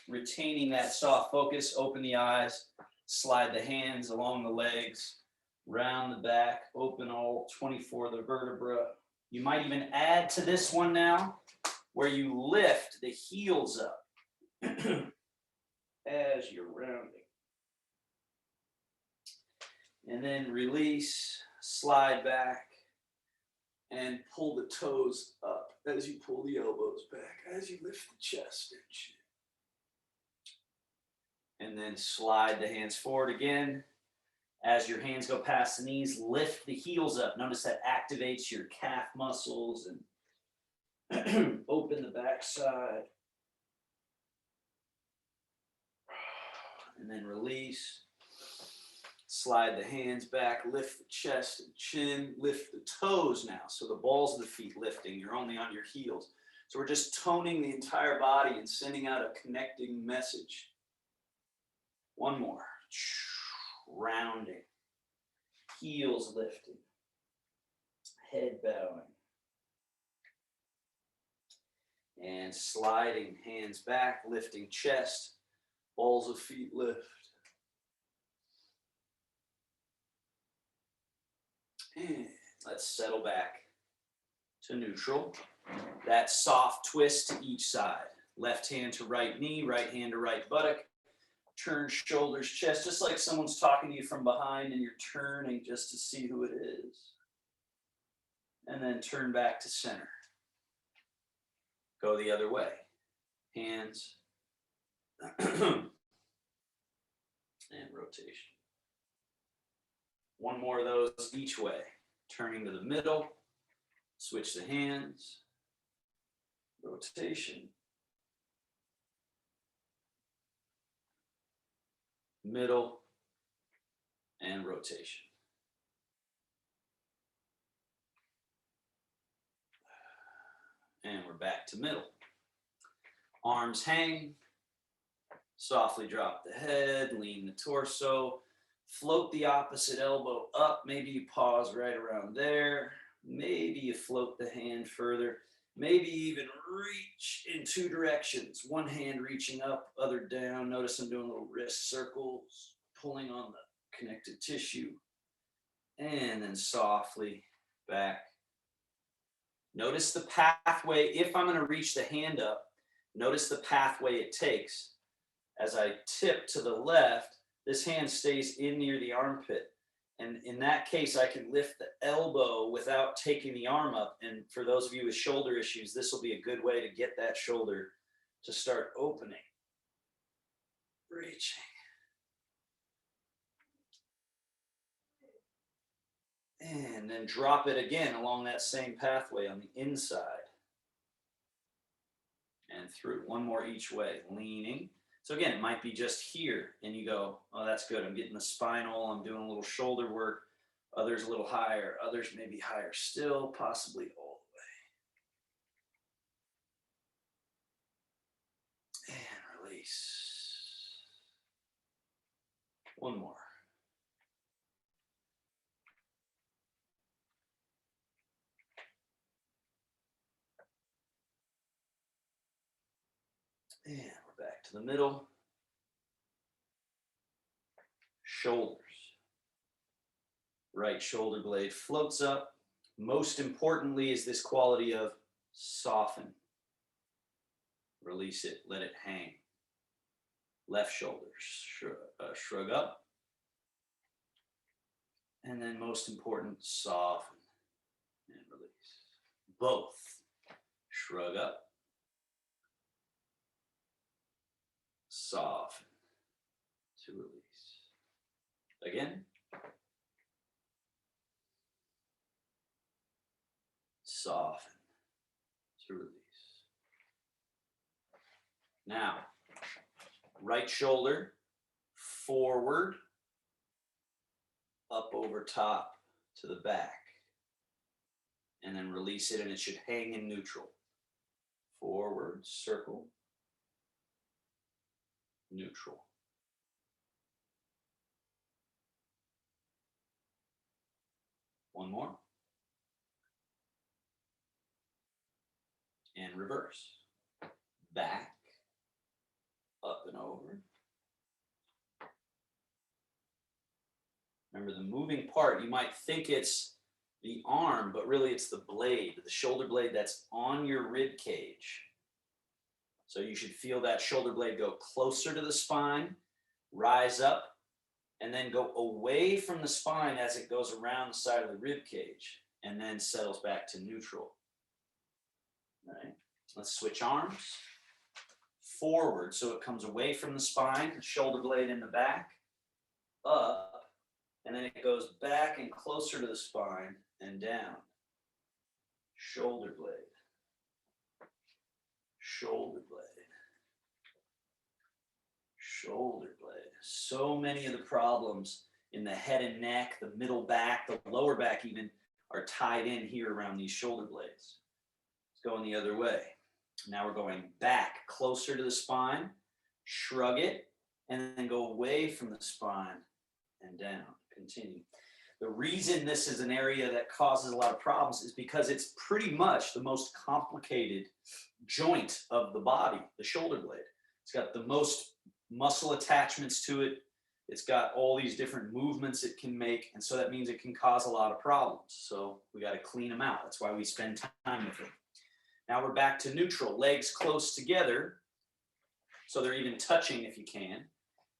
retaining that soft focus. Open the eyes, slide the hands along the legs, round the back, open all 24 of the vertebra. You might even add to this one now, where you lift the heels up as you're rounding. And then release, slide back, and pull the toes up as you pull the elbows back, as you lift the chest and chin. And then slide the hands forward again. As your hands go past the knees, lift the heels up. Notice that activates your calf muscles and open the back side. And then release. Slide the hands back, lift the chest and chin, lift the toes now. So the balls of the feet lifting, you're only on your heels. So we're just toning the entire body and sending out a connecting message. One more. Rounding, heels lifting, head bowing, and sliding, hands back, lifting chest, balls of feet lift. And let's settle back to neutral. That soft twist to each side. Left hand to right knee, right hand to right buttock. Turn shoulders, chest, just like someone's talking to you from behind and you're turning just to see who it is. And then turn back to center. Go the other way. Hands. And rotation. One more of those each way. Turning to the middle. Switch the hands. Rotation. Middle, and rotation. And we're back to middle. Arms hang. Softly drop the head, lean the torso. Float the opposite elbow up. Maybe you pause right around there. Maybe you float the hand further. Maybe even reach in two directions. One hand reaching up, other down. Notice I'm doing little wrist circles, pulling on the connective tissue. And then softly back. Notice the pathway. If I'm going to reach the hand up, notice the pathway it takes. As I tip to the left, this hand stays in near the armpit. And in that case, I can lift the elbow without taking the arm up. And for those of you with shoulder issues, this will be a good way to get that shoulder to start opening. Reaching. And then drop it again along that same pathway on the inside. And through. One more each way. Leaning. So again, it might be just here, and you go, oh, that's good. I'm getting the spinal. I'm doing a little shoulder work. Others a little higher. Others maybe higher still, possibly all the way. And release. One more. And we're back to the middle. Shoulders. Right shoulder blade floats up. Most importantly is this quality of soften. Release it, let it hang. Left shoulder, shrug up. And then most important, soften and release. Both. Shrug up. Soften to release. Again. Soften to release. Now, right shoulder forward, up over top to the back. And then release it, and it should hang in neutral. Forward, circle, neutral. One more. And reverse. Back, up and over. Remember, the moving part, you might think it's the arm, but really it's the blade, the shoulder blade that's on your rib cage. So you should feel that shoulder blade go closer to the spine, rise up, and then go away from the spine as it goes around the side of the rib cage, and then settles back to neutral. All right, let's switch arms. Forward, so it comes away from the spine, the shoulder blade in the back, up, and then it goes back and closer to the spine and down. Shoulder blade, shoulder blade, shoulder blade. So many of the problems in the head and neck, the middle back, the lower back even, are tied in here around these shoulder blades. It's going the other way. Now we're going back, closer to the spine, shrug it, and then go away from the spine and down. Continue. The reason this is an area that causes a lot of problems is because it's pretty much the most complicated joint of the body, the shoulder blade. It's got the most muscle attachments to it. It's got all these different movements it can make, and so that means it can cause a lot of problems. So we got to clean them out. That's why we spend time with it. Now we're back to neutral, legs close together, so they're even touching if you can.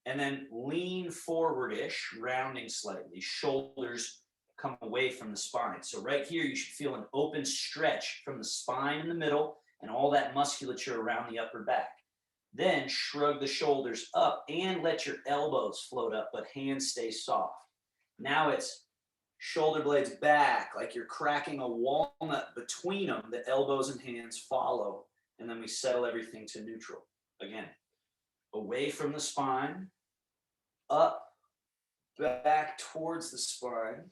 And then lean forward-ish, rounding slightly. Shoulders come away from the spine. So right here, you should feel an open stretch from the spine in the middle and all that musculature around the upper back. Then shrug the shoulders up and let your elbows float up, but hands stay soft. Now it's shoulder blades back, like you're cracking a walnut between them. The elbows and hands follow, and then we settle everything to neutral. Again, away from the spine, up, back towards the spine.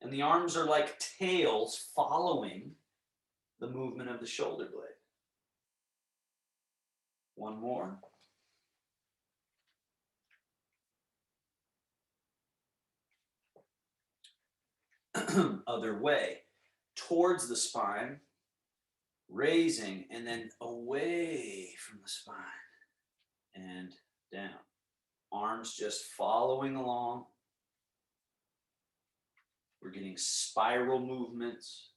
And the arms are like tails following the movement of the shoulder blade. One more. Other way, towards the spine, raising, and then away from the spine and down. Arms just following along. We're getting spiral movements.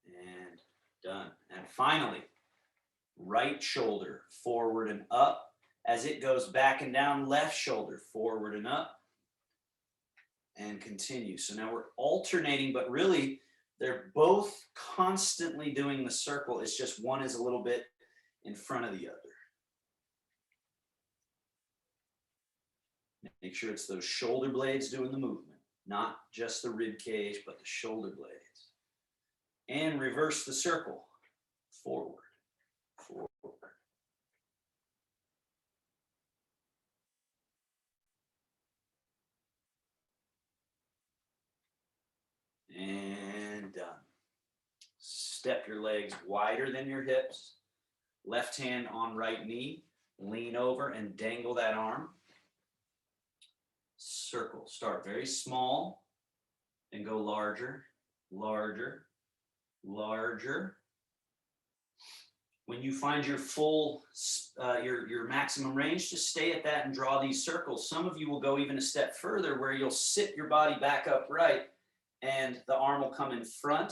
And done. And finally, right shoulder forward and up. As it goes back and down, left shoulder forward and up. And continue. So now we're alternating, but really they're both constantly doing the circle. It's just one is a little bit in front of the other. Make sure it's those shoulder blades doing the movement, not just the rib cage, but the shoulder blades. And reverse the circle. Forward, forward. And done. Step your legs wider than your hips. Left hand on right knee. Lean over and dangle that arm. Circle. Start very small and go larger, larger, larger. When you find your full, your maximum range, just stay at that and draw these circles. Some of you will go even a step further where you'll sit your body back upright and the arm will come in front,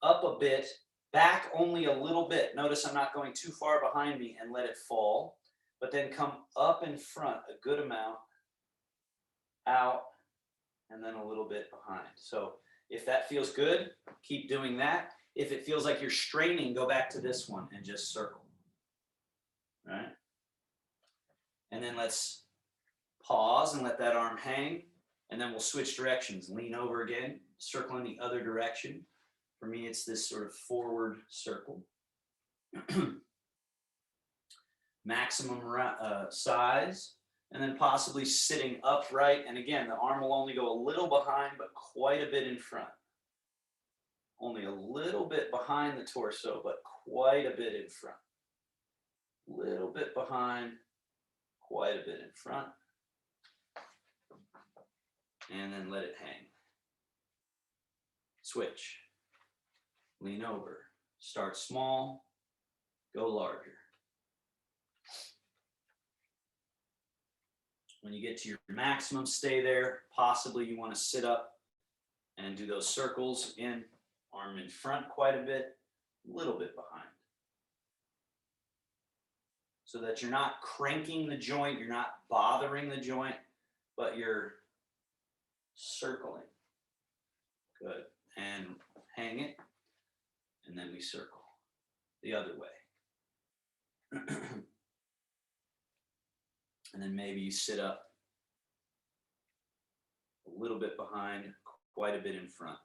up a bit, back only a little bit. Notice I'm not going too far behind me and let it fall, but then come up in front a good amount, out, and then a little bit behind. So if that feels good, keep doing that. If it feels like you're straining, go back to this one and just circle. All right? And then let's pause and let that arm hang. And then we'll switch directions. Lean over again, circle in the other direction. For me, it's this sort of forward circle. Maximum size. And then possibly sitting upright. And again, the arm will only go a little behind, but quite a bit in front. Only a little bit behind the torso, but quite a bit in front. Little bit behind, quite a bit in front. And then let it hang. Switch. Lean over. Start small, go larger. When you get to your maximum, stay there. Possibly you want to sit up and do those circles in, arm in front quite a bit, a little bit behind. So that you're not cranking the joint, you're not bothering the joint, but you're circling. Good. And hang it, and then we circle the other way. And then maybe you sit up a little bit behind, quite a bit in front.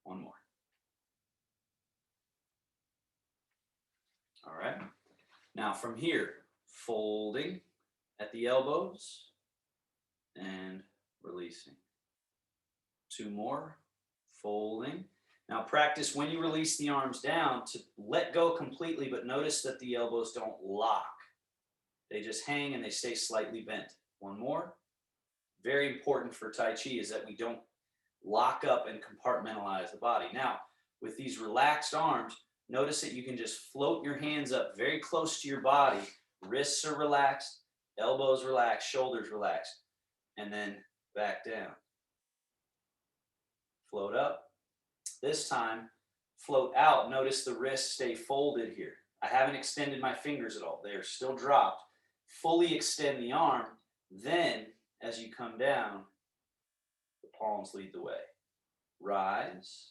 One more. All right. Now from here, folding at the elbows and releasing. Two more, folding. Now practice when you release the arms down to let go completely, but notice that the elbows don't lock. They just hang and they stay slightly bent. One more. Very important for Tai Chi is that we don't lock up and compartmentalize the body. Now, with these relaxed arms, notice that you can just float your hands up very close to your body. Wrists are relaxed, elbows relaxed, shoulders relaxed, and then back down. Float up. This time, float out. Notice the wrists stay folded here. I haven't extended my fingers at all. They are still dropped. Fully extend the arm. Then, as you come down, the palms lead the way. Rise.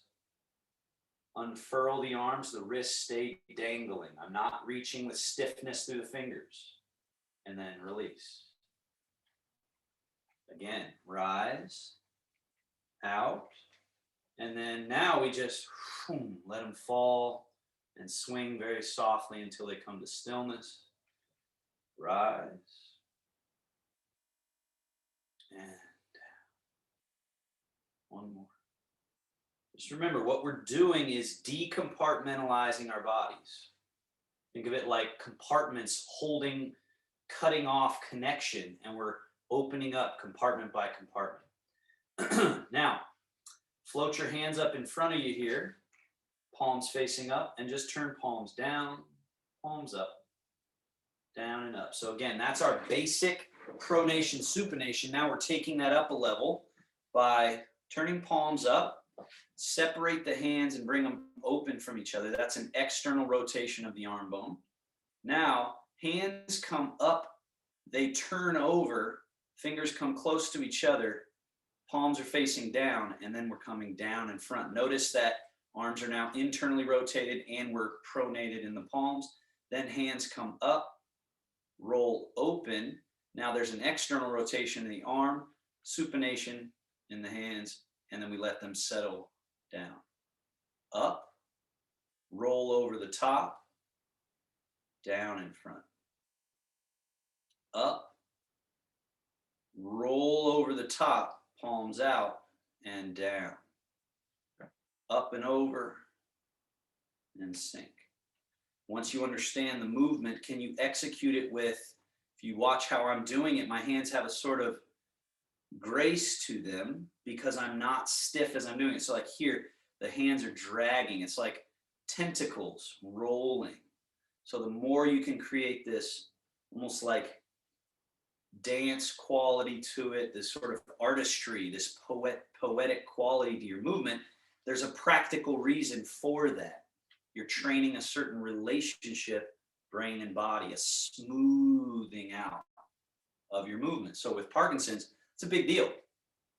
Unfurl the arms. The wrists stay dangling. I'm not reaching with stiffness through the fingers. And then release. Again, rise. Out. And then now we just let them fall and swing very softly until they come to stillness. Rise. And down. One more. Just remember, what we're doing is decompartmentalizing our bodies. Think of it like compartments holding, cutting off connection, and we're opening up compartment by compartment. Now, float your hands up in front of you here, palms facing up, and just turn palms down, palms up, down and up. So again, that's our basic pronation, supination. Now we're taking that up a level by turning palms up, separate the hands and bring them open from each other. That's an external rotation of the arm bone. Now, hands come up, they turn over, fingers come close to each other, palms are facing down, and then we're coming down in front. Notice that arms are now internally rotated and we're pronated in the palms. Then hands come up, roll open. Now there's an external rotation in the arm, supination in the hands, and then we let them settle down. Up, roll over the top, down in front. Up, roll over the top, palms out and down. Up and over and sink. Once you understand the movement, can you execute it with, if you watch how I'm doing it, my hands have a sort of grace to them because I'm not stiff as I'm doing it. So like here, the hands are dragging. It's like tentacles rolling. So the more you can create this almost like dance quality to it, this sort of artistry, this poetic quality to your movement, there's a practical reason for that. You're training a certain relationship, brain and body, a smoothing out of your movement. So with Parkinson's, it's a big deal.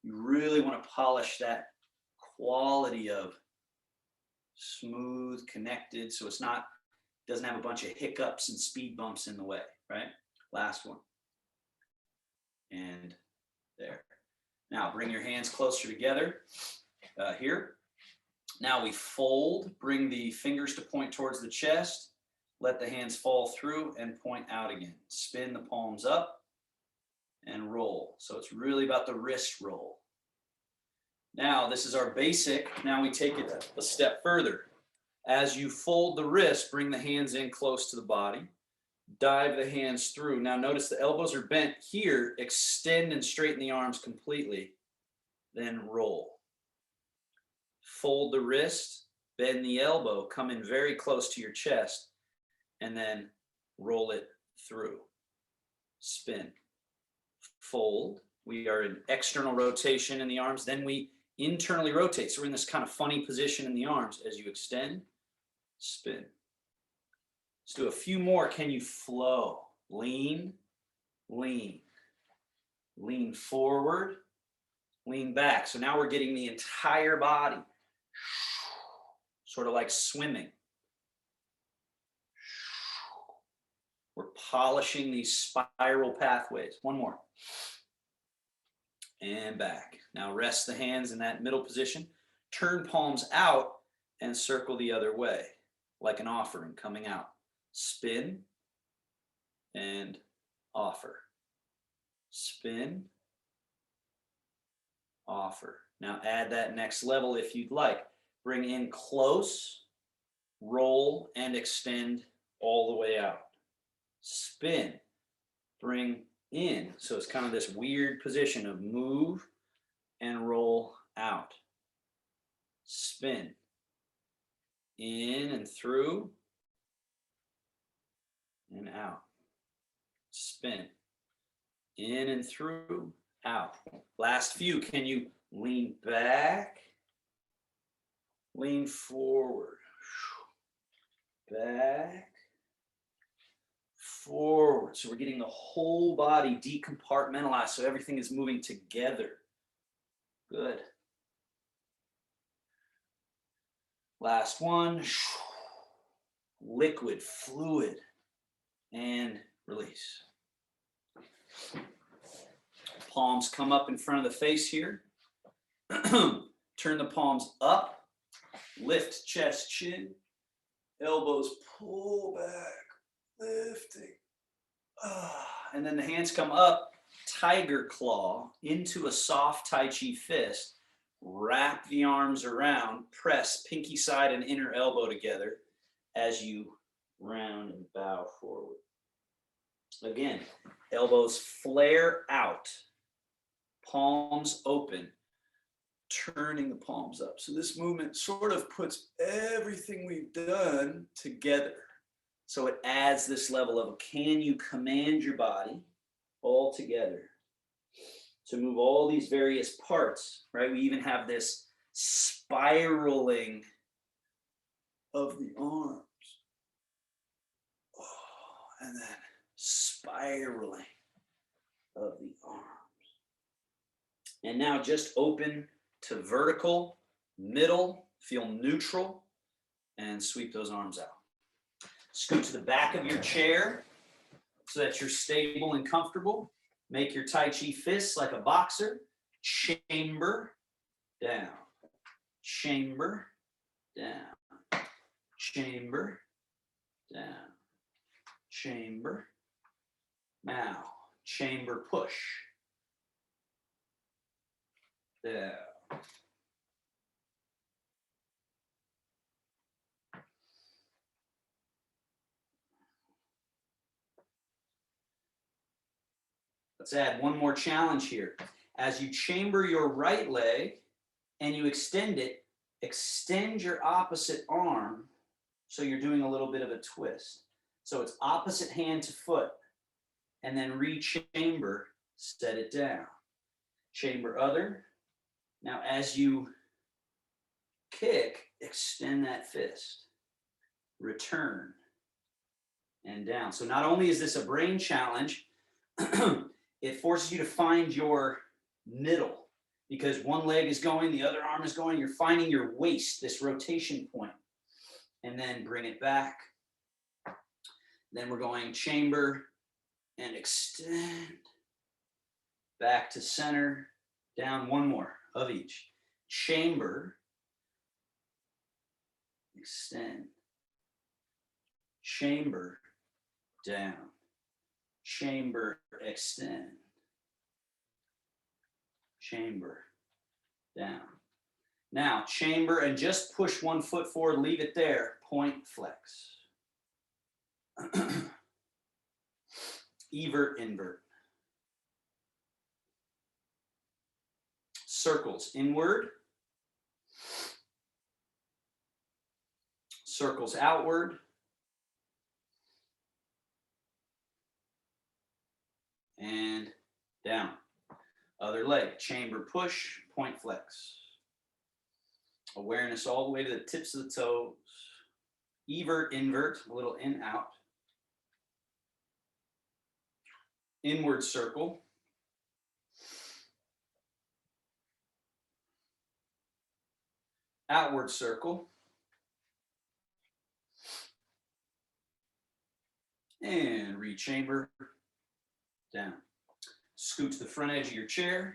You really want to polish that quality of smooth, connected, so it's not, doesn't have a bunch of hiccups and speed bumps in the way, right? Last one. And there. Now bring your hands closer together here. Now we fold, bring the fingers to point towards the chest, let the hands fall through and point out again. Spin the palms up and roll. So it's really about the wrist roll. Now this is our basic. Now we take it a step further. As you fold the wrist, bring the hands in close to the body. Dive the hands through. Now notice the elbows are bent here. Extend and straighten the arms completely. Then roll. Fold the wrist, bend the elbow, come in very close to your chest, and then roll it through. Spin. Fold. We are in external rotation in the arms. Then we internally rotate. So we're in this kind of funny position in the arms as you extend, spin. Let's do a few more. Can you flow? Lean, lean. Lean forward, lean back. So now we're getting the entire body, sort of like swimming. We're polishing these spiral pathways. One more. And back. Now rest the hands in that middle position. Turn palms out and circle the other way, like an offering coming out. Spin and offer. Spin, offer. Now add that next level if you'd like. Bring in close, roll, and extend all the way out. Spin, bring in. So it's kind of this weird position of move and roll out. Spin, in and through, and out. Spin, in and through, out. Last few. Can you lean back, lean forward, back, forward. So we're getting the whole body decompartmentalized, so everything is moving together. Good. Last one. Liquid, fluid, and release. Palms come up in front of the face here. Turn the palms up. Lift chest, chin. Elbows pull back, lifting. And then the hands come up, tiger claw, into a soft Tai Chi fist. Wrap the arms around, press pinky side and inner elbow together as you round and bow forward. Again, elbows flare out, palms open, turning the palms up. So this movement sort of puts everything we've done together. So it adds this level of, can you command your body all together to move all these various parts, right? We even have this spiraling of the arms. And then spiraling of the arms. And now just open to vertical, middle, feel neutral, and sweep those arms out. Scoot to the back of your chair so that you're stable and comfortable. Make your Tai Chi fists like a boxer. Chamber, down. Chamber, down. Chamber, down. Chamber. Now, chamber push. Down. Let's add one more challenge here. As you chamber your right leg and you extend it, extend your opposite arm so you're doing a little bit of a twist. So it's opposite hand to foot, and then re-chamber, set it down. Chamber other. Now as you kick, extend that fist. Return and down. So not only is this a brain challenge, it forces you to find your middle, because one leg is going, the other arm is going, you're finding your waist, this rotation point, and then bring it back. Then we're going chamber and extend, back to center, down, one more of each. Chamber, extend, chamber, down. Chamber, extend. Chamber, down. Now, chamber and just push one foot forward, leave it there, point, flex. Evert, invert. Circles inward. Circles outward. And down. Other leg, chamber push, point flex. Awareness all the way to the tips of the toes. Evert, invert, a little in, out. Inward circle. Outward circle. And rechamber, down. Scoot to the front edge of your chair.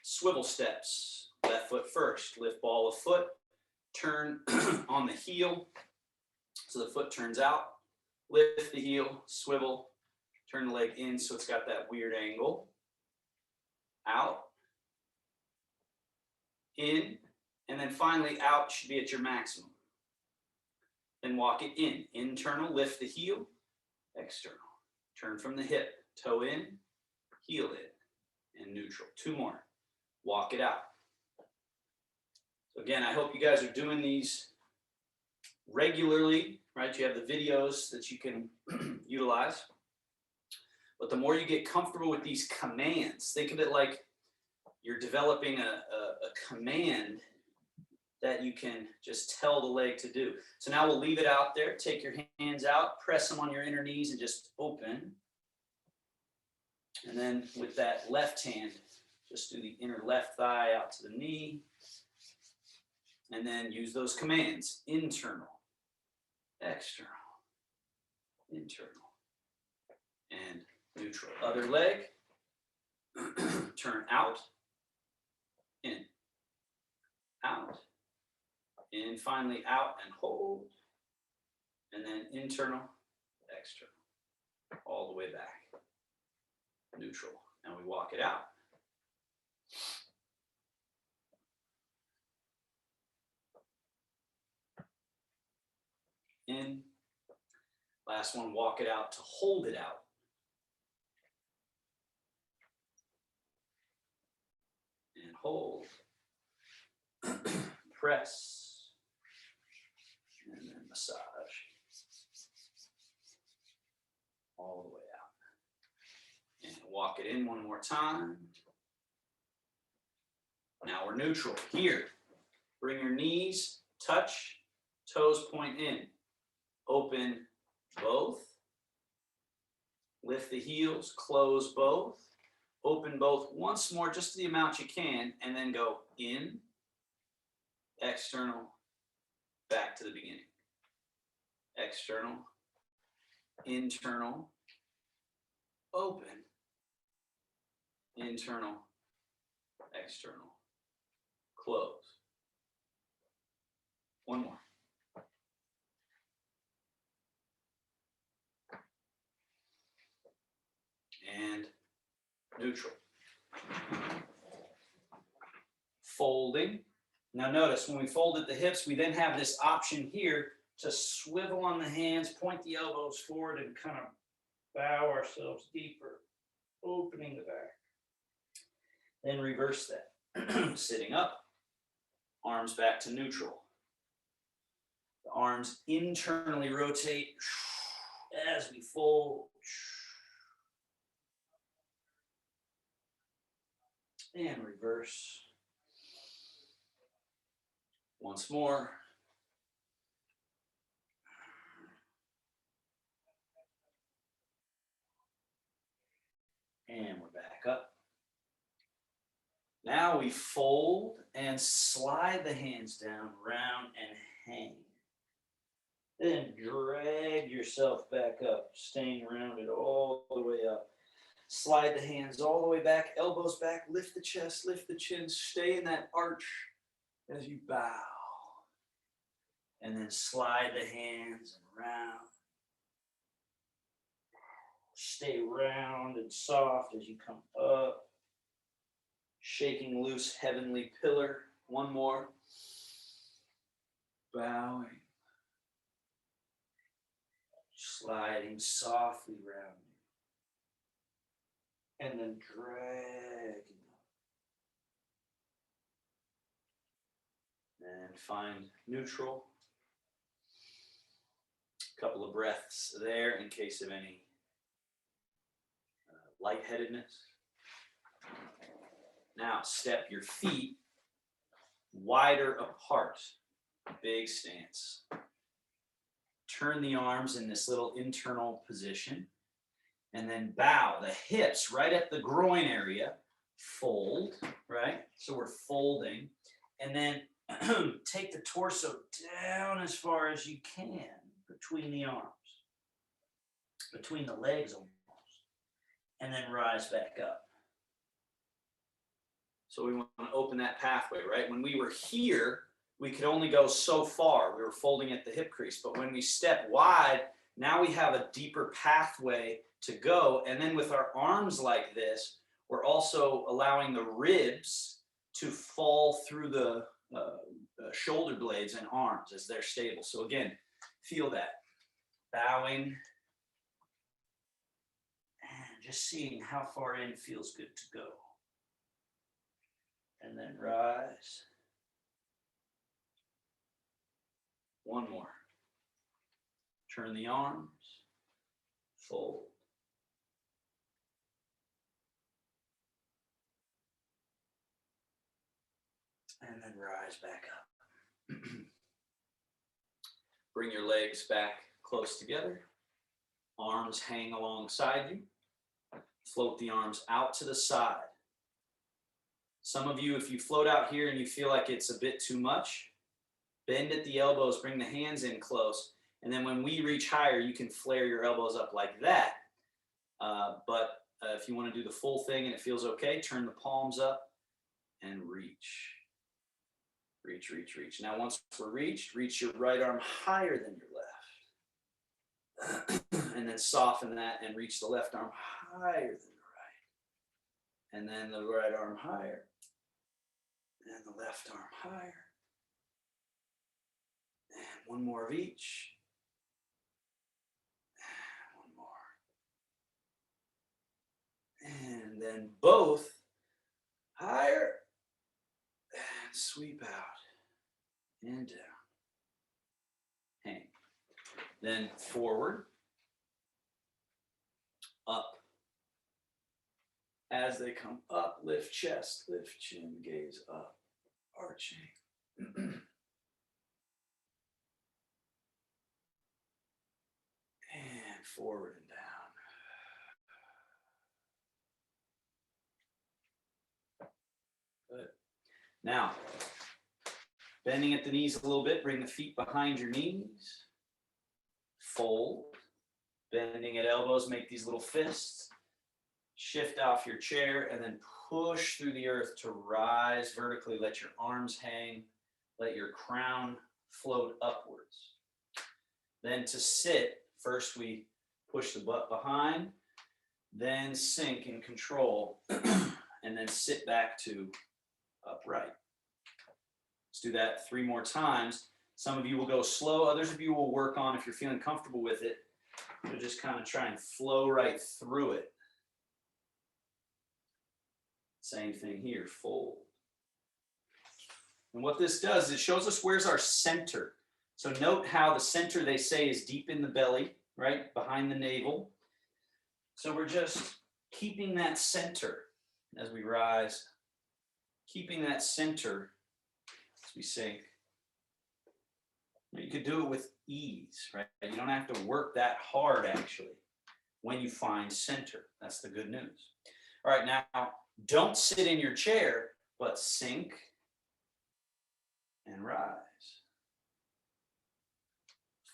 Swivel steps, left foot first. Lift ball of foot, turn on the heel so the foot turns out. Lift the heel, swivel, turn the leg in so it's got that weird angle. Out, in, and then finally out should be at your maximum. Then walk it in. Internal, lift the heel, external. Turn from the hip, toe in, heel in, and neutral. Two more. Walk it out. So again, I hope you guys are doing these regularly, right? You have the videos that you can utilize. But the more you get comfortable with these commands, think of it like you're developing a command that you can just tell the leg to do. So now we'll leave it out there. Take your hands out, press them on your inner knees and just open. And then with that left hand, just do the inner left thigh out to the knee. And then use those commands. Internal, external, internal, and neutral. Other leg, turn out, in, out, and finally out and hold, and then internal, external, all the way back, neutral. Now we walk it out. In, last one, walk it out to hold it out. And hold, press, and then massage, all the way out. And walk it in one more time. Now we're neutral. Here, bring your knees, touch, toes point in. Open both. Lift the heels, close both. Open both once more, just the amount you can, and then go in, external, back to the beginning. External, internal, open, internal, external, close. One more. And neutral. Folding. Now notice when we folded the hips, we then have this option here to swivel on the hands, point the elbows forward, and kind of bow ourselves deeper, opening the back. Then reverse that. Sitting up, arms back to neutral. The arms internally rotate as we fold. And reverse. Once more. And we're back up. Now we fold and slide the hands down, round and hang. Then drag yourself back up, staying rounded all the way up. Slide the hands all the way back, elbows back, lift the chest, lift the chin, stay in that arch as you bow. And then slide the hands and round. Stay round and soft as you come up. Shaking loose heavenly pillar. One more. Bowing. sliding softly round you, and then dragging up. And find neutral. A couple of breaths there in case of any lightheadedness. Now step your feet wider apart. Big stance. Turn the arms in this little internal position. And then bow the hips right at the groin area. Fold, right? So we're folding. And then take the torso down as far as you can between the arms. Between the legs almost. And then rise back up. So we want to open that pathway, right? When we were here, we could only go so far. We were folding at the hip crease. But when we step wide, now we have a deeper pathway to go. And then with our arms like this, we're also allowing the ribs to fall through the shoulder blades and arms as they're stable. So again, feel that. Bowing. And just seeing how far in feels good to go. And then rise. One more. Turn the arms. Fold. And then rise back up. Bring your legs back close together. Arms hang alongside you. Float the arms out to the side. Some of you, if you float out here and you feel like it's a bit too much, bend at the elbows, bring the hands in close. And then when we reach higher, you can flare your elbows up like that. But if you want to do the full thing and it feels okay, turn the palms up and reach. Reach, reach, reach. Now, once we're reached, reach your right arm higher than your left. And then soften that and reach the left arm higher than the right. And then the right arm higher. And the left arm higher. And one more of each. And one more. And then both higher. And sweep out. And down. Hang. Then forward. Up. As they come up, lift chest, lift chin, gaze up, arching. And forward and down. Good. Now, bending at the knees a little bit, bring the feet behind your knees. Fold. Bending at elbows, make these little fists. Shift off your chair and then push through the earth to rise vertically. Let your arms hang. Let your crown float upwards. Then to sit, first we push the butt behind, then sink in control, and then sit back to upright. Let's do that 3 more times. Some of you will go slow. Others of you will work on, if you're feeling comfortable with it, you'll just kind of try and flow right through it. Same thing here, fold. And what this does, it shows us where's our center. So note how the center, they say, is deep in the belly, right? Behind the navel. So we're just keeping that center as we rise. Keeping that center as we sink. You could do it with ease, right? You don't have to work that hard, actually, when you find center. That's the good news. All right, now, don't sit in your chair, but sink and rise.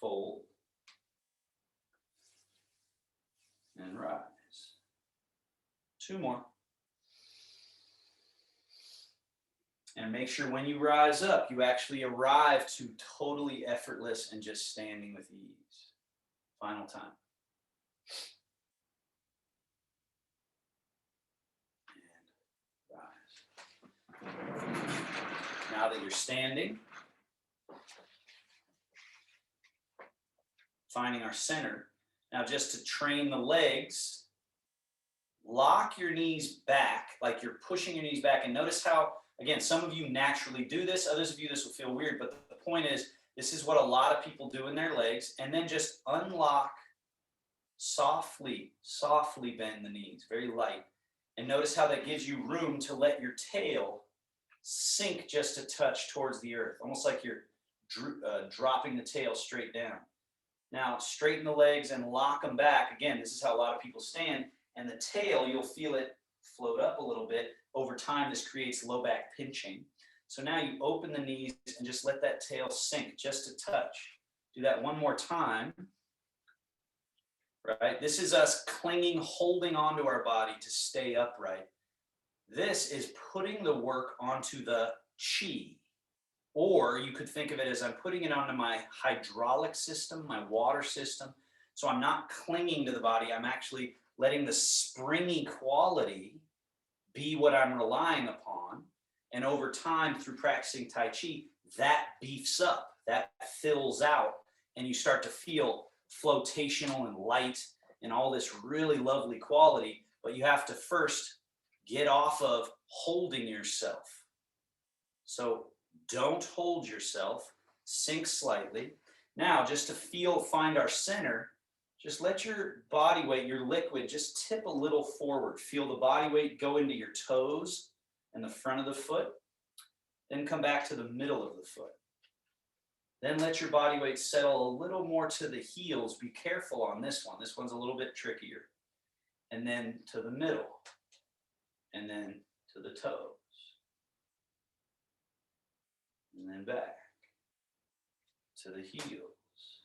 Fold and rise. 2 more. And make sure when you rise up, you actually arrive to totally effortless and just standing with ease. Final time. And rise. Now that you're standing, finding our center, Now, just to train the legs, lock your knees back, like you're pushing your knees back. And notice how, again, some of you naturally do this. Others of you, this will feel weird. But the point is, this is what a lot of people do in their legs. And then just unlock softly, softly bend the knees, very light. And notice how that gives you room to let your tail sink just a touch towards the earth, almost like you're dropping the tail straight down. Now, straighten the legs and lock them back. Again, this is how a lot of people stand. And the tail, you'll feel it float up a little bit. Over time, this creates low back pinching. So now you open the knees and just let that tail sink just a touch. Do that one more time. Right? This is us clinging, holding onto our body to stay upright. This is putting the work onto the chi. Or you could think of it as I'm putting it onto my hydraulic system, my water system. So I'm not clinging to the body. I'm actually letting the springy quality be what I'm relying upon. And over time, through practicing Tai Chi, that beefs up, that fills out, and you start to feel flotational and light and all this really lovely quality. But you have to first get off of holding yourself. So don't hold yourself, sink slightly. Now, just to find our center, just let your body weight, your liquid, just tip a little forward. Feel the body weight go into your toes and the front of the foot. Then come back to the middle of the foot. Then let your body weight settle a little more to the heels. Be careful on this one. This one's a little bit trickier. And then to the middle. And then to the toes. And then back to the heels.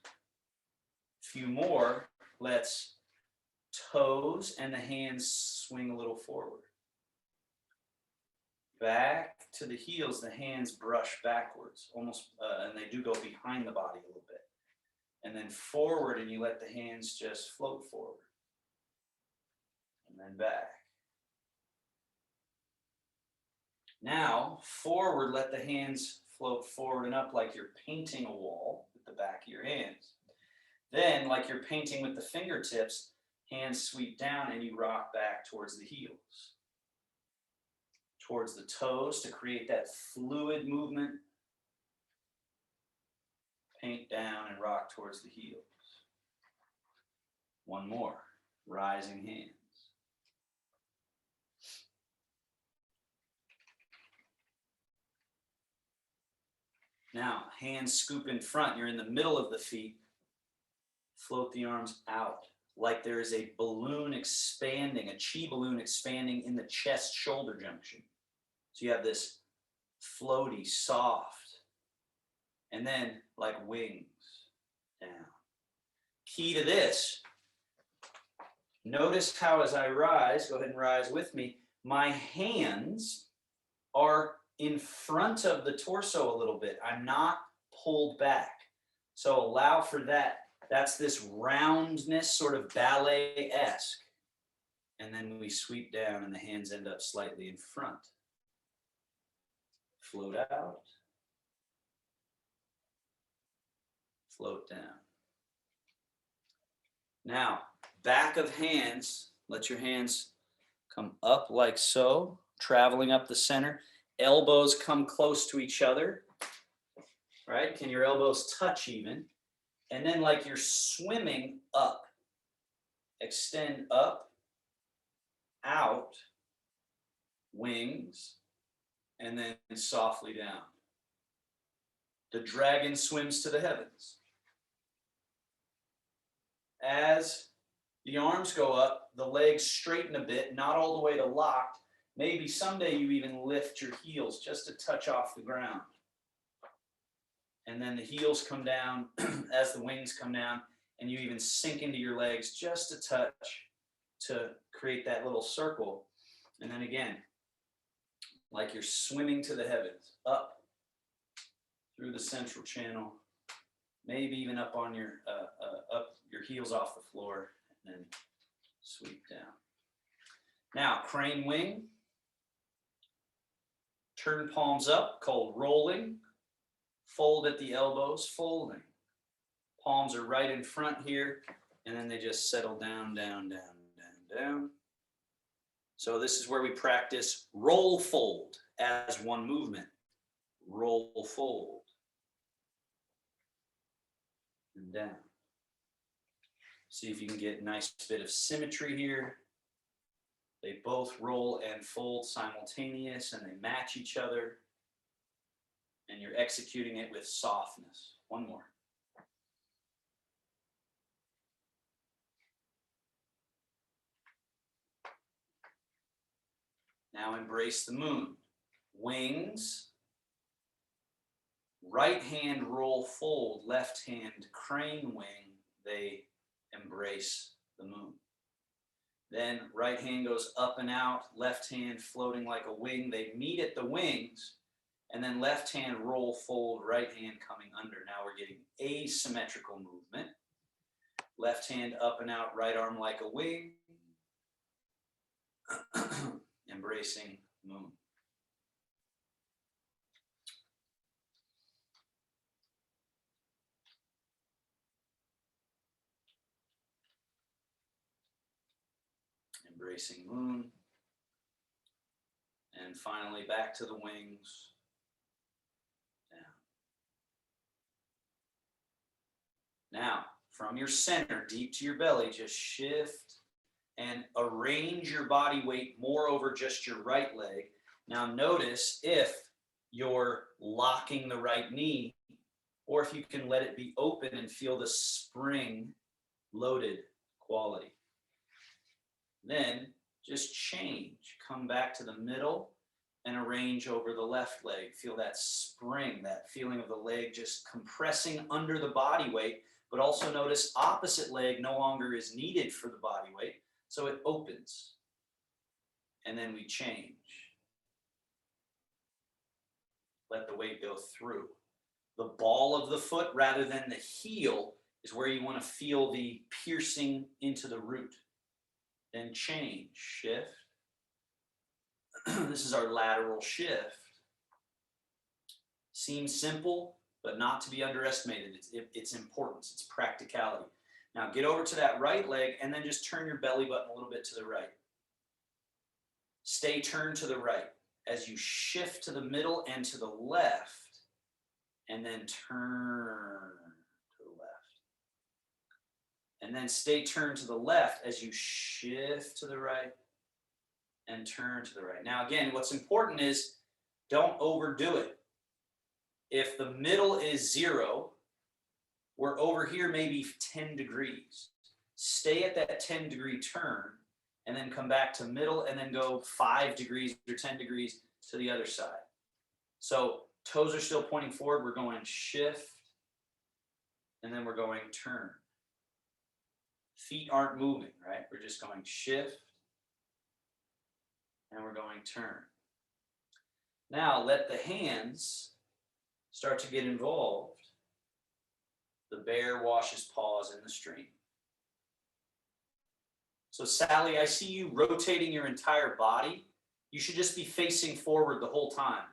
A few more. Let's toes and the hands swing a little forward. Back to the heels, the hands brush backwards, almost, and they do go behind the body a little bit. And then forward, and you let the hands just float forward. And then back. Now, forward, let the hands float forward and up like you're painting a wall with the back of your hands. Then, like you're painting with the fingertips, hands sweep down and you rock back towards the heels. Towards the toes to create that fluid movement. Paint down and rock towards the heels. One more, rising hands. Now, hands scoop in front. You're in the middle of the feet. Float the arms out like there is a balloon expanding, a chi balloon expanding in the chest-shoulder junction. So you have this floaty, soft, and then like wings down. Key to this, notice how as I rise, go ahead and rise with me, my hands are in front of the torso a little bit. I'm not pulled back. So allow for that. That's this roundness, sort of ballet-esque. And then we sweep down and the hands end up slightly in front. Float out. Float down. Now, back of hands, let your hands come up like so, traveling up the center. Elbows come close to each other, right? Can your elbows touch even? And then like you're swimming up. Extend up, out, wings, and then softly down. The dragon swims to the heavens. As the arms go up, the legs straighten a bit, not all the way to locked. Maybe someday you even lift your heels just a touch off the ground. And then the heels come down as the wings come down, and you even sink into your legs just a touch to create that little circle. And then again, like you're swimming to the heavens, up through the central channel, maybe even up on your heels off the floor, and then sweep down. Now, crane wing, turn palms up, called rolling, fold at the elbows, folding. Palms are right in front here, and then they just settle down, down, down, down, down. So this is where we practice roll fold as one movement. Roll fold. And down. See if you can get a nice bit of symmetry here. They both roll and fold simultaneous and they match each other. And you're executing it with softness. One more. Now embrace the moon. Wings. Right hand roll fold, left hand crane wing. They embrace the moon. Then right hand goes up and out, left hand floating like a wing. They meet at the wings, and then left hand roll fold, right hand coming under. Now we're getting asymmetrical movement. Left hand up and out, right arm like a wing. Embracing moon. Embracing moon. And finally back to the wings. Down. Now, from your center, deep to your belly, just shift and arrange your body weight more over just your right leg. Now notice if you're locking the right knee, or if you can let it be open and feel the spring loaded quality. Then just change, come back to the middle and arrange over the left leg. Feel that spring, that feeling of the leg just compressing under the body weight, but also notice opposite leg no longer is needed for the body weight, so it opens. And then we change. Let the weight go through. The ball of the foot rather than the heel is where you want to feel the piercing into the root. Then change, shift. This is our lateral shift. Seems simple, but not to be underestimated. It's importance, it's practicality. Now get over to that right leg and then just turn your belly button a little bit to the right. Stay turned to the right as you shift to the middle and to the left, and then turn to the left. And then stay turned to the left as you shift to the right and turn to the right. Now again, what's important is don't overdo it. If the middle is 0, we're over here maybe 10 degrees. Stay at that 10-degree turn and then come back to middle and then go 5 degrees or 10 degrees to the other side. So toes are still pointing forward. We're going shift and then we're going turn. Feet aren't moving, right? We're just going shift and we're going turn. Now let the hands start to get involved. The bear washes paws in the stream. So Sally, I see you rotating your entire body. You should just be facing forward the whole time.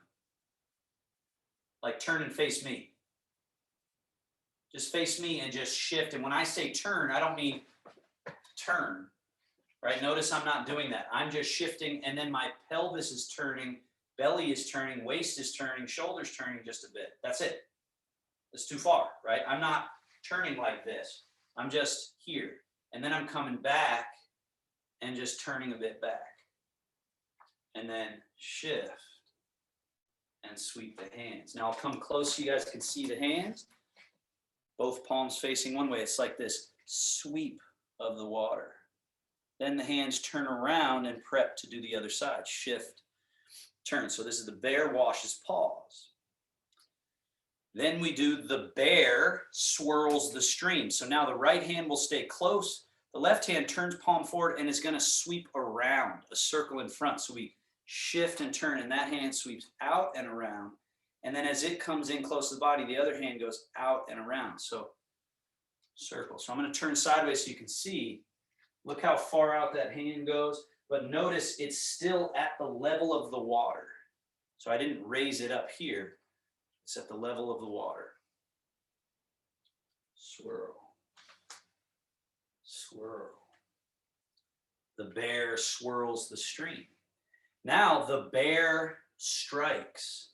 Like turn and face me. Just face me and just shift. And when I say turn, I don't mean turn, right? Notice I'm not doing that. I'm just shifting and then my pelvis is turning, belly is turning, waist is turning, shoulders turning just a bit. That's it. It's too far, right? I'm not turning like this. I'm just here. And then I'm coming back and just turning a bit back. And then shift and sweep the hands. Now I'll come close so you guys can see the hands. Both palms facing one way. It's like this sweep of the water. Then the hands turn around and prep to do the other side. Shift, turn. So this is the bear washes paws. Then we do the bear swirls the stream. So now the right hand will stay close. The left hand turns palm forward and is going to sweep around a circle in front. So we shift and turn and that hand sweeps out and around. And then as it comes in close to the body, the other hand goes out and around. So circle. So I'm going to turn sideways so you can see. Look how far out that hand goes. But notice it's still at the level of the water. So I didn't raise it up here. It's at the level of the water. Swirl. The bear swirls the stream. Now the bear strikes.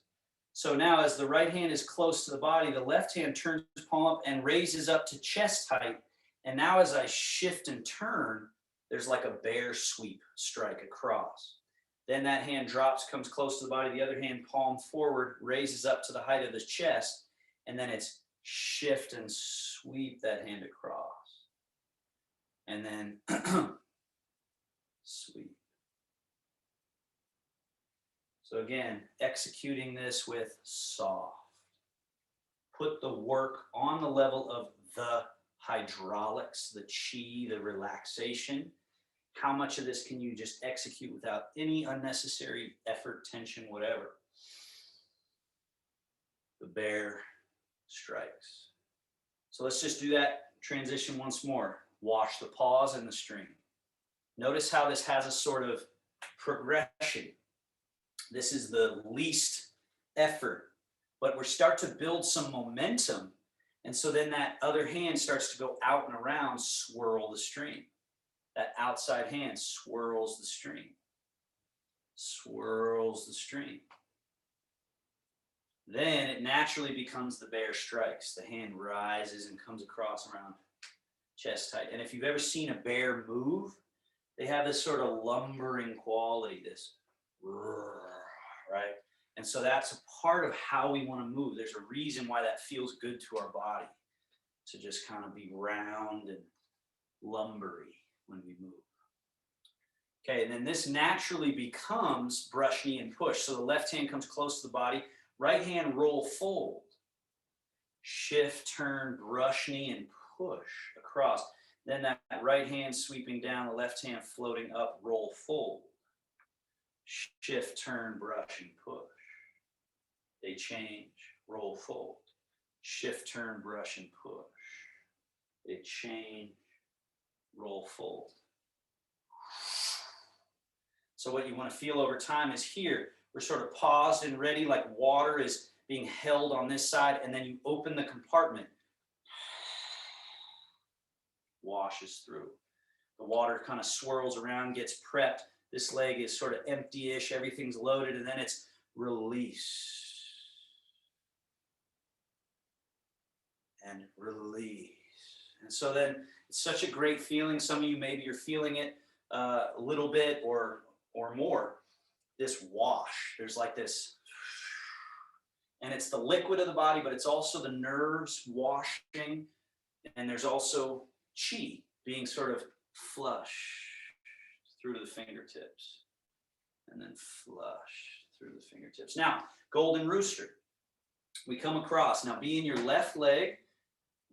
So now as the right hand is close to the body, the left hand turns palm up and raises up to chest height. And now as I shift and turn, there's like a bear sweep strike across. Then that hand drops, comes close to the body, the other hand palm forward, raises up to the height of the chest, and then it's shift and sweep that hand across. And then sweep. So again, executing this with soft. Put the work on the level of the hydraulics, the chi, the relaxation. How much of this can you just execute without any unnecessary effort, tension, whatever? The bear strikes. So let's just do that transition once more. Wash the paws and the stream. Notice how this has a sort of progression. This is the least effort, but we start to build some momentum. And so then that other hand starts to go out and around, swirl the stream. That outside hand swirls the stream, swirls the stream. Then it naturally becomes the bear strikes. The hand rises and comes across around chest height. And if you've ever seen a bear move, they have this sort of lumbering quality, this, right? And so that's a part of how we want to move. There's a reason why that feels good to our body, to just kind of be round and lumbery when we move. Okay, and then this naturally becomes brush, knee, and push. So the left hand comes close to the body, right hand roll, fold. Shift, turn, brush, knee, and push across. Then that right hand sweeping down, the left hand floating up, roll, fold. Shift, turn, brush, and push. They change, roll, fold. Shift, turn, brush, and push. They change, roll, fold. So what you want to feel over time is here, we're sort of paused and ready, like water is being held on this side, and then you open the compartment. Washes through. The water kind of swirls around, gets prepped. This leg is sort of empty-ish, everything's loaded, and then it's release. And release. And so then it's such a great feeling. Some of you maybe you're feeling it a little bit or more. This wash, there's like this, and it's the liquid of the body, but it's also the nerves washing, and there's also chi being sort of flush through to the fingertips, and then flush through the fingertips. Now, golden rooster. We come across. Now, be in your left leg.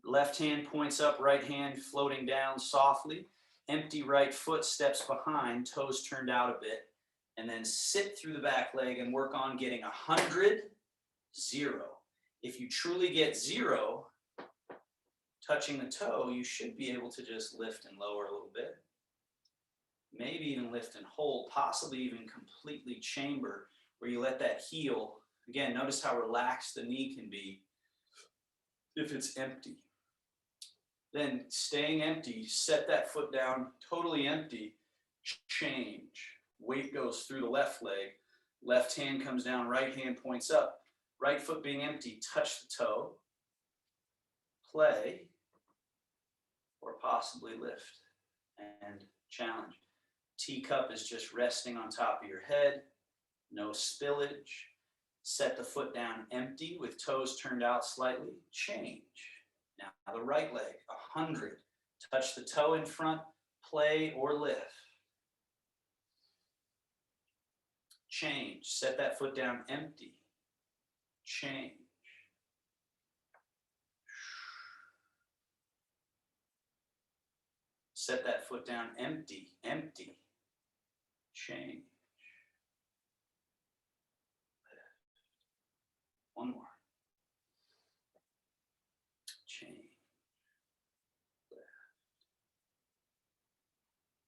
Left hand points up, right hand floating down softly. Empty right foot steps behind, toes turned out a bit. And then sit through the back leg and work on getting 100, 0. If you truly get 0, touching the toe, you should be able to just lift and lower a little bit. Maybe even lift and hold, possibly even completely chamber, where you let that heel. Again, notice how relaxed the knee can be if it's empty. Then staying empty, set that foot down totally empty, change. Weight goes through the left leg, left hand comes down, right hand points up, right foot being empty, touch the toe, play, or possibly lift and challenge. Teacup is just resting on top of your head, no spillage. Set the foot down empty with toes turned out slightly, change. Now the right leg, 100. Touch the toe in front, play or lift. Change. Set that foot down empty. Change. Set that foot down empty, empty. Change. One more. Change.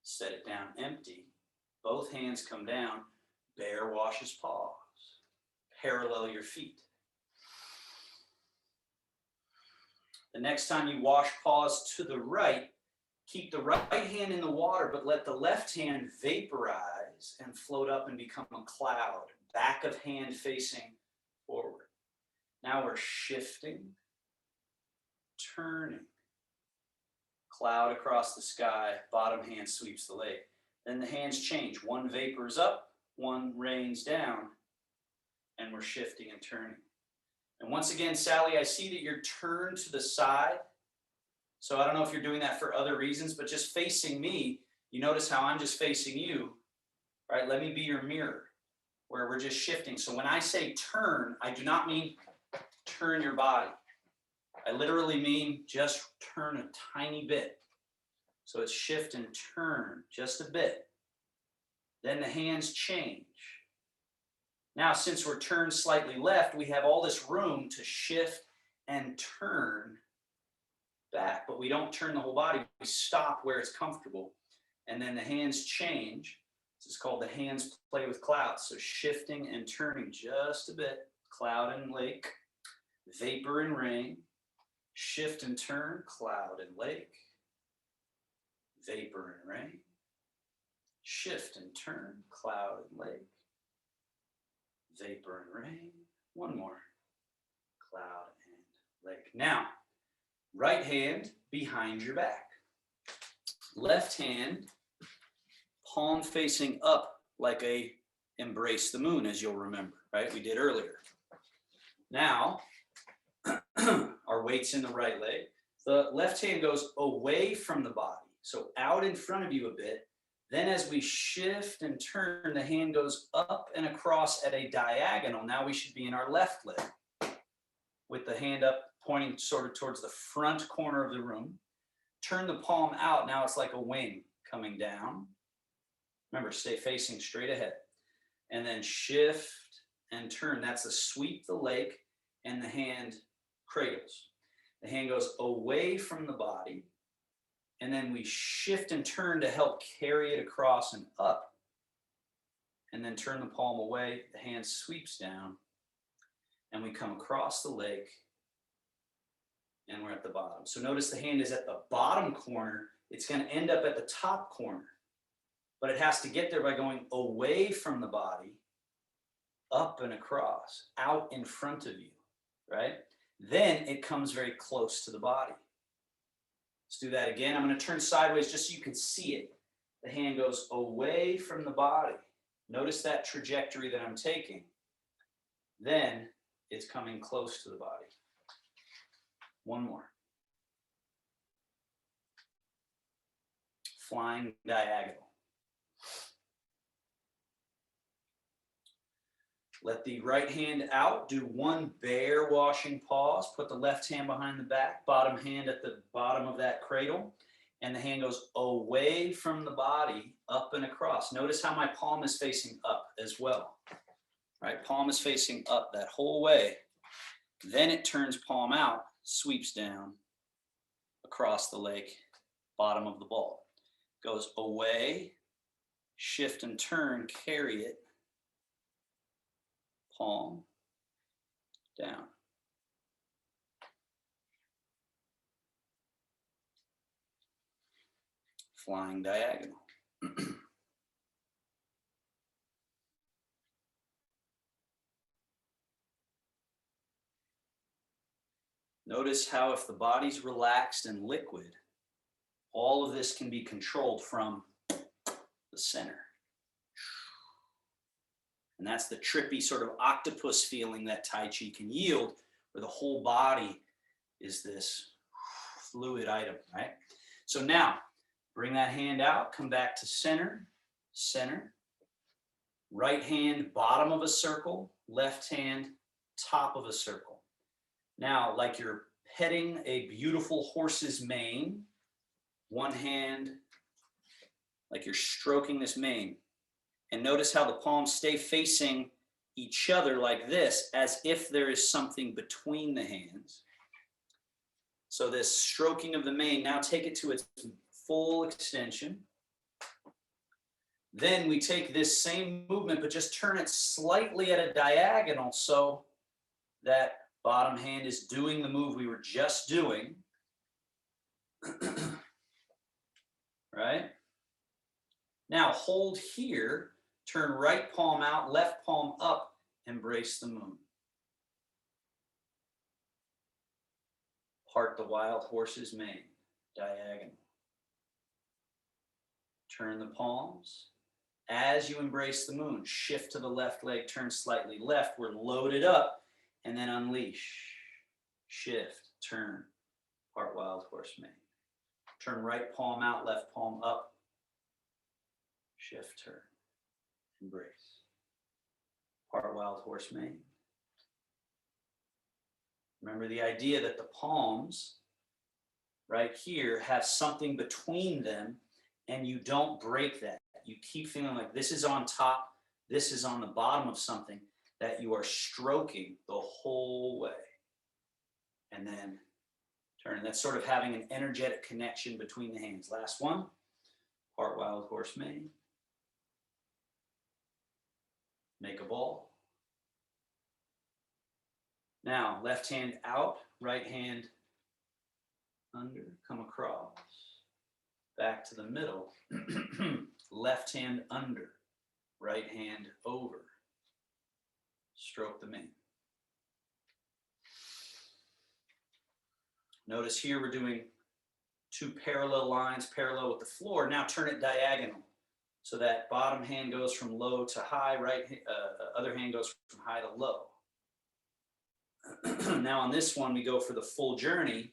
Set it down empty. Both hands come down. Bear washes paws. Parallel your feet. The next time you wash paws to the right, Keep the right hand in the water, but let the left hand vaporize and float up and become a cloud. Back of hand facing forward. Now we're shifting, turning. Cloud across the sky, bottom hand sweeps the lake. Then the hands change. One vapors up, one rains down, and we're shifting and turning. And once again, Sally, I see that you're turned to the side. So I don't know if you're doing that for other reasons, but just facing me, you notice how I'm just facing you, right? Let me be your mirror, where we're just shifting. So when I say turn, I do not mean turn your body. I literally mean just turn a tiny bit. So it's shift and turn just a bit. Then the hands change. Now, since we're turned slightly left, we have all this room to shift and turn back, but we don't turn the whole body. We stop where it's comfortable. And then the hands change. This is called the hands play with clouds. So shifting and turning just a bit. Cloud and lake, vapor and rain, shift and turn, cloud and lake, vapor and rain, shift and turn, cloud and lake, vapor and rain. One more, cloud and lake. Now, right hand behind your back. Left hand, palm facing up like a embrace the moon, as you'll remember, right? We did earlier. Now, our weight's in the right leg. The left hand goes away from the body, so out in front of you a bit. Then as we shift and turn, the hand goes up and across at a diagonal. Now we should be in our left leg with the hand up, pointing sort of towards the front corner of the room. Turn the palm out. Now it's like a wing coming down. Remember, stay facing straight ahead. And then shift and turn. That's the sweep the lake, and the hand cradles. The hand goes away from the body, and then we shift and turn to help carry it across and up. And then turn the palm away. The hand sweeps down, and we come across the lake, and we're at the bottom. So notice the hand is at the bottom corner. It's going to end up at the top corner, but it has to get there by going away from the body, up and across, out in front of you, right? Then it comes very close to the body. Let's do that again. I'm going to turn sideways just so you can see it. The hand goes away from the body. Notice that trajectory that I'm taking. Then it's coming close to the body. One more. Flying diagonal. Let the right hand out. Do one bear washing pause. Put the left hand behind the back. Bottom hand at the bottom of that cradle. And the hand goes away from the body, up and across. Notice how my palm is facing up as well. Right? Palm is facing up that whole way. Then it turns palm out, sweeps down across the lake, bottom of the ball. Goes away, shift and turn, carry it, palm down. Flying diagonal. Notice how if the body's relaxed and liquid, all of this can be controlled from the center. And that's the trippy sort of octopus feeling that Tai Chi can yield, where the whole body is this fluid item, right? So now, bring that hand out, come back to center, center. Right hand, bottom of a circle, left hand, top of a circle. Now, like you're petting a beautiful horse's mane, one hand, like you're stroking this mane. And notice how the palms stay facing each other like this, as if there is something between the hands. So this stroking of the mane, now take it to its full extension. Then we take this same movement, but just turn it slightly at a diagonal so that bottom hand is doing the move we were just doing. right? Now hold here, turn right palm out, left palm up, embrace the moon. Part the wild horse's mane, diagonal. Turn the palms. As you embrace the moon, shift to the left leg, turn slightly left. We're loaded up, and then unleash. Shift, turn, part wild horse mane. Turn right palm out, left palm up. Shift, turn, embrace. Part wild horse mane. Remember the idea that the palms right here have something between them, and you don't break that. You keep feeling like this is on top, this is on the bottom of something that you are stroking the whole way. And then turn. That's sort of having an energetic connection between the hands. Last one, part wild horse mane. Make a ball. Now, left hand out, right hand under, come across, back to the middle. Left hand under, right hand over. Stroke the mane. Notice here we're doing two parallel lines, parallel with the floor. Now turn it diagonal. So that bottom hand goes from low to high, other hand goes from high to low. Now on this one, we go for the full journey.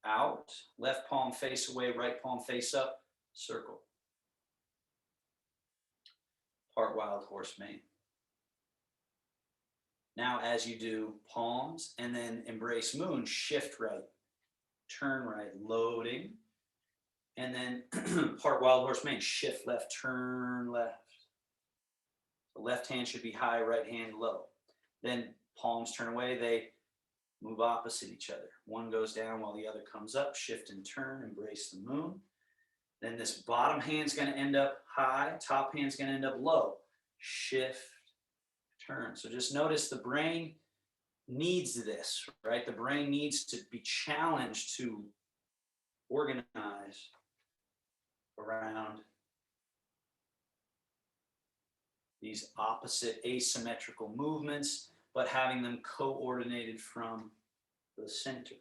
Out, left palm face away, right palm face up, circle. Part wild horse mane. Now as you do palms and then embrace moon, shift right, turn right, loading. And then part wild horse mane, shift left, turn left. The left hand should be high, right hand low. Then palms turn away, they move opposite each other. One goes down while the other comes up, shift and turn, embrace the moon. Then this bottom hand's gonna end up high, top hand's gonna end up low. Shift, turn. So just notice the brain needs this, right? The brain needs to be challenged to organize around these opposite asymmetrical movements, but having them coordinated from the center.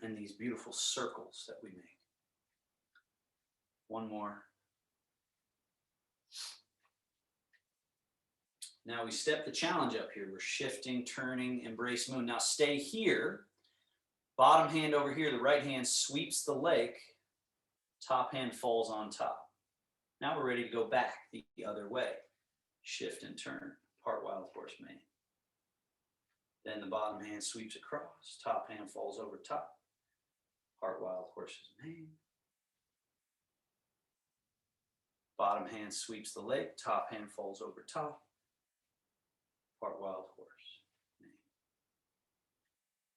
And these beautiful circles that we make. One more. Now we step the challenge up here. We're shifting, turning, embrace moon. Now stay here. Bottom hand over here, the right hand sweeps the leg. Top hand falls on top. Now we're ready to go back the other way. Shift and turn, part wild horse mane. Then the bottom hand sweeps across. Top hand falls over top. Part wild horse's mane. Bottom hand sweeps the leg. Top hand falls over top. Part wild horse mane.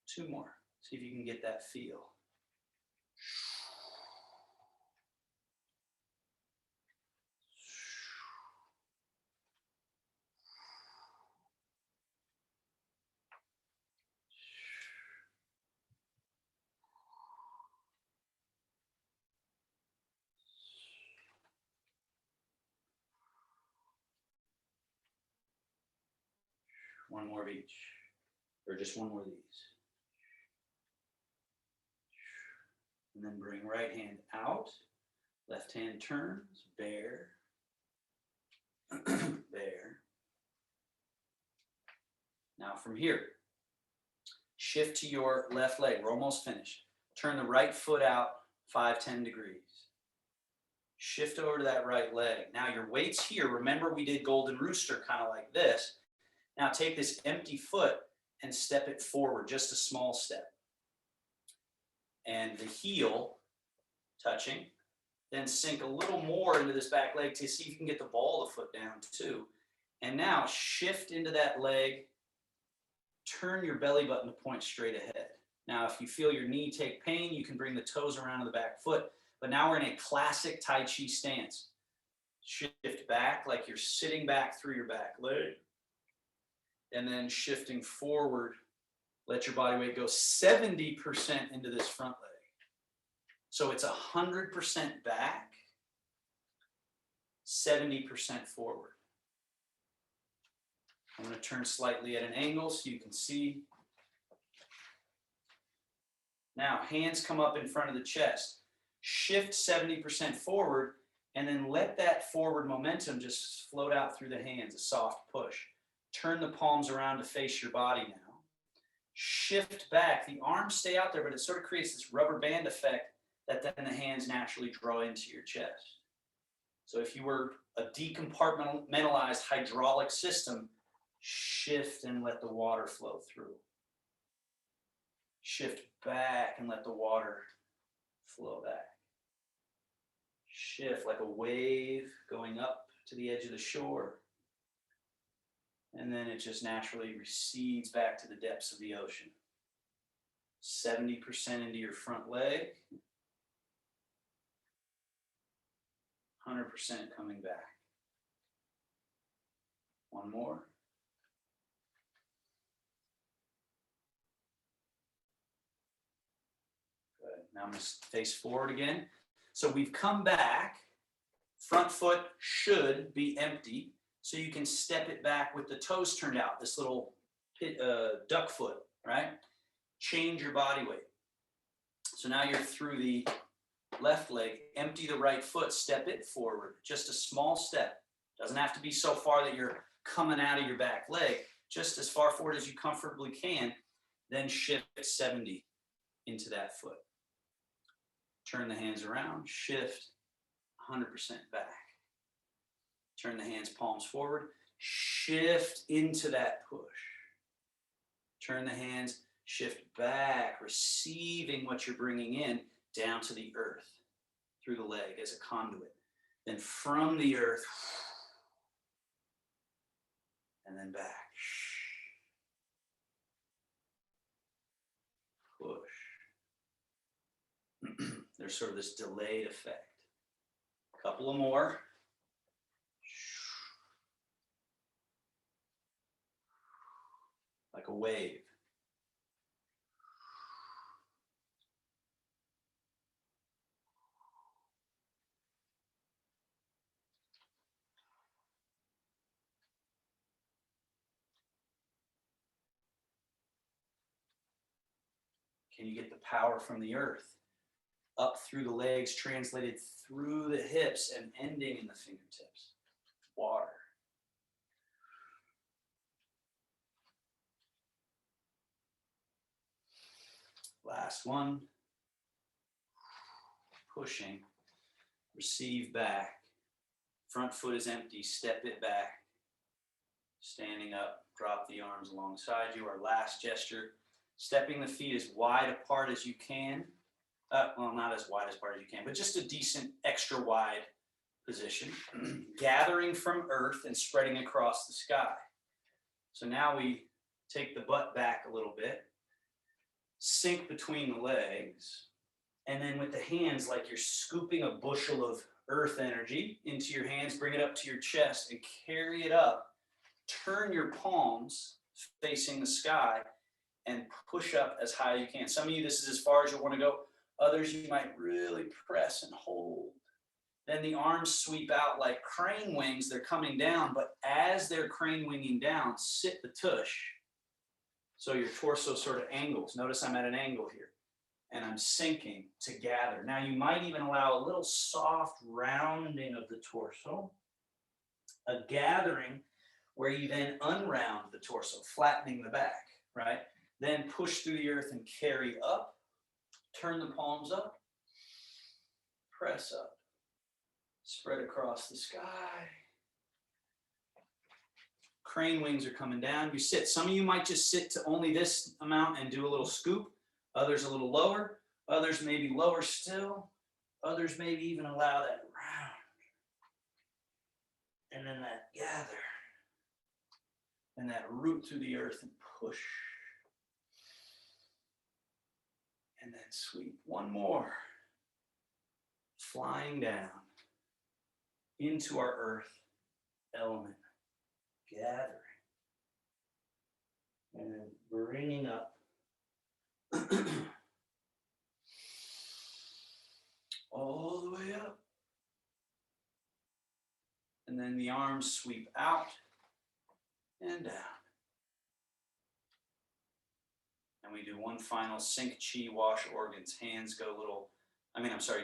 Two more. See if you can get that feel. One more of each, or just one more of these. And then bring right hand out, left hand turns, bear, bear. Now from here, shift to your left leg. We're almost finished. Turn the right foot out 5-10 degrees. Shift over to that right leg. Now your weight's here. Remember we did golden rooster kind of like this. Now take this empty foot and step it forward, just a small step. And the heel touching, then sink a little more into this back leg to see if you can get the ball of the foot down too. And now shift into that leg, turn your belly button to point straight ahead. Now, if you feel your knee take pain, you can bring the toes around to the back foot, but now we're in a classic Tai Chi stance. Shift back like you're sitting back through your back leg. And then shifting forward, let your body weight go 70% into this front leg. So it's 100% back, 70% forward. I'm going to turn slightly at an angle so you can see. Now, hands come up in front of the chest. Shift 70% forward, and then let that forward momentum just float out through the hands, a soft push. Turn the palms around to face your body now. Shift back. The arms stay out there, but it sort of creates this rubber band effect that then the hands naturally draw into your chest. So if you were a decompartmentalized hydraulic system, shift and let the water flow through. Shift back and let the water flow back. Shift like a wave going up to the edge of the shore. And then it just naturally recedes back to the depths of the ocean. 70% into your front leg. 100% coming back. One more. Good. Now I'm going to face forward again. So we've come back. Front foot should be empty. So you can step it back with the toes turned out, this little duck foot, right? Change your body weight. So now you're through the left leg, empty the right foot, step it forward, just a small step. Doesn't have to be so far that you're coming out of your back leg, just as far forward as you comfortably can, then shift 70 into that foot. Turn the hands around, shift 100% back. Turn the hands palms forward, shift into that push. Turn the hands, shift back, receiving what you're bringing in down to the earth through the leg as a conduit. Then from the earth, and then back. Push. There's sort of this delayed effect. A couple of more. Like a wave. Can you get the power from the earth up through the legs, translated through the hips and ending in the fingertips? Water. Last one. Pushing. Receive back. Front foot is empty. Step it back. Standing up. Drop the arms alongside you. Our last gesture. Stepping the feet as wide apart as you can. Well, not as wide apart as you can, but just a decent extra wide position. Gathering from earth and spreading across the sky. So now we take the butt back a little bit. Sink between the legs, and then with the hands, like you're scooping a bushel of earth energy into your hands, bring it up to your chest and carry it up. Turn your palms facing the sky and push up as high as you can. Some of you, this is as far as you want to go. Others, you might really press and hold. Then the arms sweep out like crane wings. They're coming down, but as they're crane winging down, sit the tush. So your torso sort of angles. Notice I'm at an angle here. And I'm sinking to gather. Now you might even allow a little soft rounding of the torso. A gathering where you then unround the torso, flattening the back, right? Then push through the earth and carry up. Turn the palms up. Press up. Spread across the sky. Crane wings are coming down. You sit. Some of you might just sit to only this amount and do a little scoop. Others a little lower. Others maybe lower still. Others maybe even allow that round. And then that gather. And that root through the earth and push. And then sweep. One more. Flying down into our earth element. Gathering. And then bringing up. all the way up. And then the arms sweep out and down. And we do one final sink chi, wash organs. Hands go a little,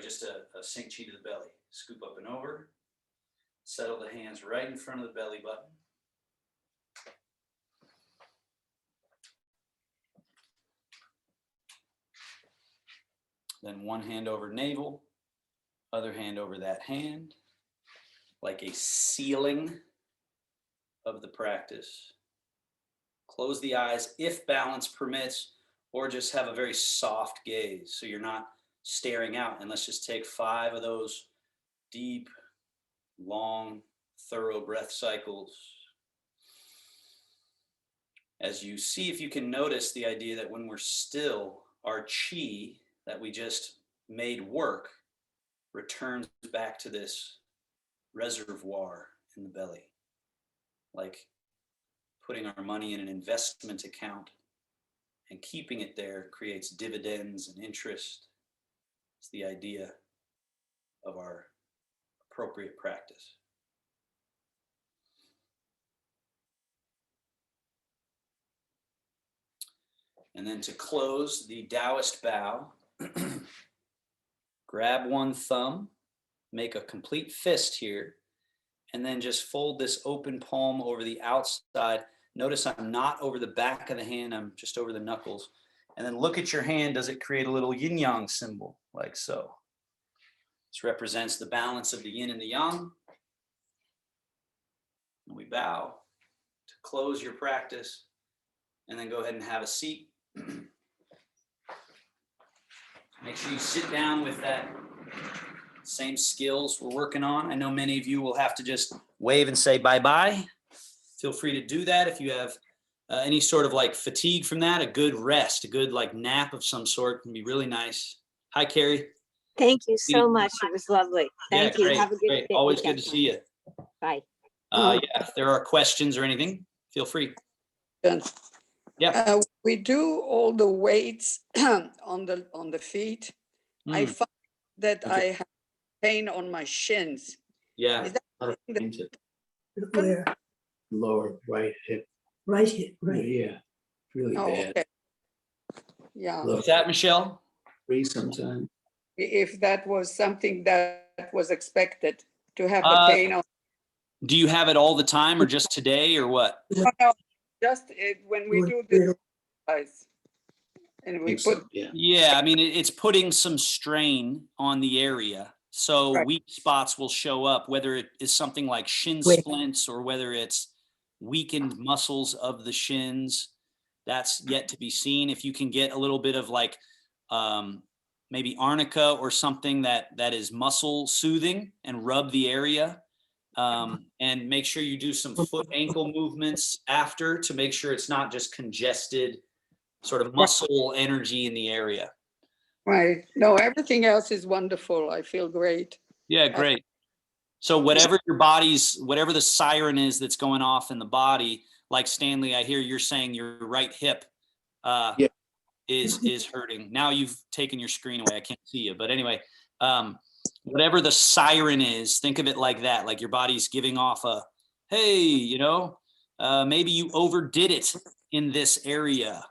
just a sink chi to the belly. Scoop up and over. Settle the hands right in front of the belly button. Then one hand over navel, other hand over that hand, like a sealing of the practice. Close the eyes if balance permits, or just have a very soft gaze so you're not staring out. And let's just take 5 of those deep, long, thorough breath cycles. As you see if you can notice the idea that when we're still, our chi that we just made work returns back to this reservoir in the belly, like putting our money in an investment account and keeping it there creates dividends and interest. It's the idea of our appropriate practice. And then to close the Taoist bow, grab one thumb, make a complete fist here, and then just fold this open palm over the outside. Notice I'm not over the back of the hand, I'm just over the knuckles. And then look at your hand, does it create a little yin-yang symbol, like so? This represents the balance of the yin and the yang. And we bow to close your practice, and then go ahead and have a seat. Make sure you sit down with that same skills we're working on. I know many of you will have to just wave and say bye-bye. Feel free to do that if you have any sort of like fatigue from that. A good rest, a good like nap of some sort can be really nice. Hi, Carrie. Thank you so much. It was lovely. Thank you. Great, Have a good great. day. Always good to see you. Bye. Yeah, if there are questions or anything, feel free. Yeah. We do all the weights on the feet. I find that I have pain on my shins. Yeah. Is that Where? Lower right hip. Right hip, right. Yeah, really bad. Okay. Yeah. What's that, Michelle? Free sometimes. If that was something that was expected to have the pain on. Do you have it all the time or just today or what? No, just when we do this exercise and we put. Yeah, I mean, it's putting some strain on the area. So weak spots will show up, whether it is something like shin splints or whether it's weakened muscles of the shins. That's yet to be seen. If you can get a little bit of like maybe arnica or something that is muscle soothing and rub the area. And make sure you do some foot ankle movements after to make sure it's not just congested sort of muscle energy in the area. Right. No, everything else is wonderful. I feel great. Yeah, great. So whatever whatever the siren is that's going off in the body, like Stanley, I hear you're saying your right hip is hurting. Now you've taken your screen away. I can't see you. But anyway, whatever the siren is, think of it like that, like your body's giving off a, hey, maybe you overdid it in this area,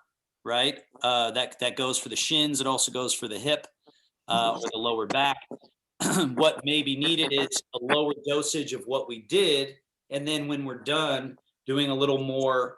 right? That goes for the shins. It also goes for the hip or the lower back. What may be needed is a lower dosage of what we did. And then when we're done, doing a little more